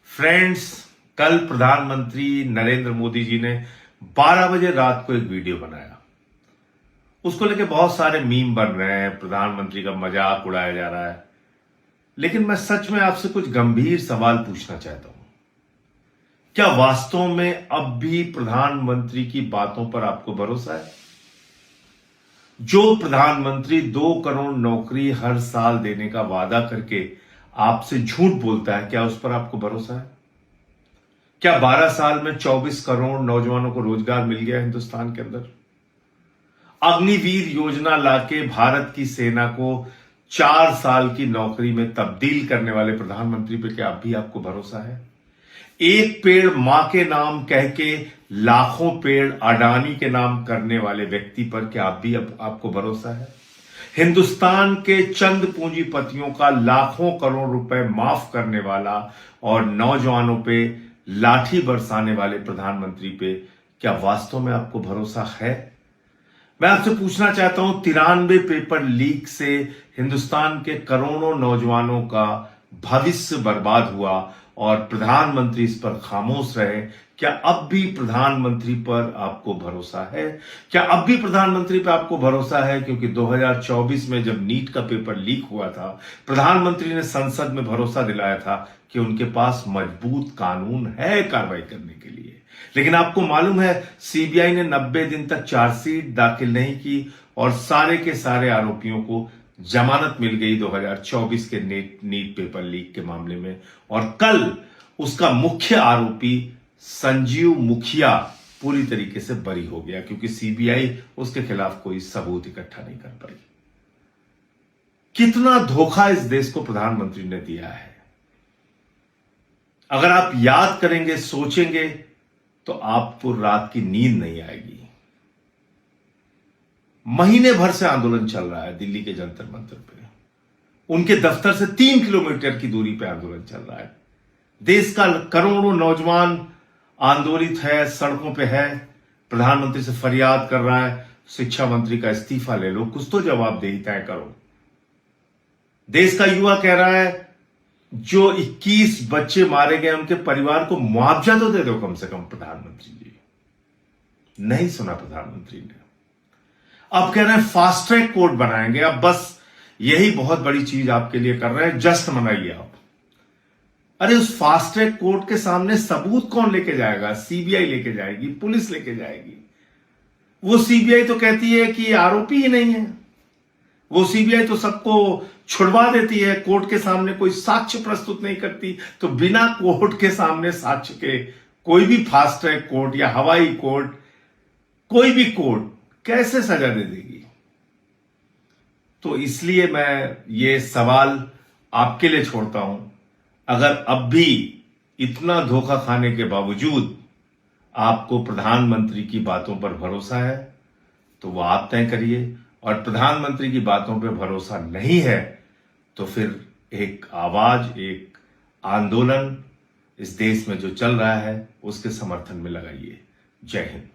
Friends, कल प्रधानमंत्री नरेंद्र मोदी जी ने 12 बजे रात को एक वीडियो बनाया। उसको लेके बहुत सारे मीम बन रहे हैं, प्रधानमंत्री का मजाक उड़ाया जा रहा है। लेकिन मैं सच में आपसे कुछ गंभीर सवाल पूछना चाहता हूं। क्या वास्तव में अब भी प्रधानमंत्री की बातों पर आपको भरोसा है? जो प्रधानमंत्री 2 करोड़ नौकरी हर साल देने का वादा करके आपसे झूठ बोलता है, क्या उस पर आपको भरोसा है? क्या 12 साल में 24 करोड़ नौजवानों को रोजगार मिल गया हिंदुस्तान के अंदर? अग्निवीर योजना लाके भारत की सेना को 4 साल की नौकरी में तब्दील करने वाले प्रधानमंत्री पे क्या अब भी आपको भरोसा है? एक पेड़ मां के नाम कह के लाखों पेड़ अडानी के नाम करने वाले व्यक्ति पर क्या अब भी आपको भरोसा है? हिंदुस्तान के चंद पूंजीपतियों का लाखों करोड़ रुपए माफ करने वाला और नौजवानों पे लाठी बरसाने वाले प्रधानमंत्री पे क्या वास्तव में आपको भरोसा है? मैं आपसे पूछना चाहता हूं, 93 पेपर लीक से हिंदुस्तान के करोड़ों नौजवानों का भविष्य बर्बाद हुआ और प्रधानमंत्री इस पर खामोश रहे। क्या अब भी प्रधानमंत्री पर आपको भरोसा है? क्या अब भी प्रधानमंत्री पर आपको भरोसा है? क्योंकि 2024 में जब नीट का पेपर लीक हुआ था, प्रधानमंत्री ने संसद में भरोसा दिलाया था कि उनके पास मजबूत कानून है कार्रवाई करने के लिए। लेकिन आपको मालूम है, सीबीआई ने 90 दिन तक चार्जशीट दाखिल नहीं की और सारे के सारे आरोपियों को जमानत मिल गई 2024 के नीट पेपर लीक के मामले में। और कल उसका मुख्य आरोपी संजीव मुखिया पूरी तरीके से बरी हो गया, क्योंकि सीबीआई उसके खिलाफ कोई सबूत इकट्ठा नहीं कर पाई। कितना धोखा इस देश को प्रधानमंत्री ने दिया है। अगर आप याद करेंगे, सोचेंगे, तो आपको रात की नींद नहीं आएगी। महीने भर से आंदोलन चल रहा है दिल्ली के जंतर मंतर पे। उनके दफ्तर से 3 किलोमीटर की दूरी पे आंदोलन चल रहा है। देश का करोड़ों नौजवान आंदोलित है, सड़कों पे है, प्रधानमंत्री से फरियाद कर रहा है, शिक्षा मंत्री का इस्तीफा ले लो, कुछ तो जवाबदेही तय करो। देश का युवा कह रहा है, जो 21 बच्चे मारे गए उनके परिवार को मुआवजा तो दे दो कम से कम प्रधानमंत्री जी। नहीं सुना प्रधानमंत्री ने। अब कह रहे हैं फास्ट ट्रैक कोर्ट बनाएंगे, अब बस यही बहुत बड़ी चीज आपके लिए कर रहे हैं, जश्न मनाइए आप। अरे उस फास्ट ट्रैक कोर्ट के सामने सबूत कौन लेके जाएगा? सीबीआई लेके जाएगी, पुलिस लेके जाएगी। वो सीबीआई तो कहती है कि आरोपी ही नहीं है। वो सीबीआई तो सबको छुड़वा देती है, कोर्ट के सामने कोई साक्ष्य प्रस्तुत नहीं करती। तो बिना कोर्ट के सामने साक्ष्य के कोई भी फास्ट ट्रैक कोर्ट या हवाई कोर्ट, कोई भी कोर्ट कैसे सजा दे देगी? तो इसलिए मैं ये सवाल आपके लिए छोड़ता हूं। अगर अब भी इतना धोखा खाने के बावजूद आपको प्रधानमंत्री की बातों पर भरोसा है, तो वो आप तय करिए। और प्रधानमंत्री की बातों पर भरोसा नहीं है तो फिर एक आवाज, एक आंदोलन इस देश में जो चल रहा है उसके समर्थन में लगाइए। जय हिंद।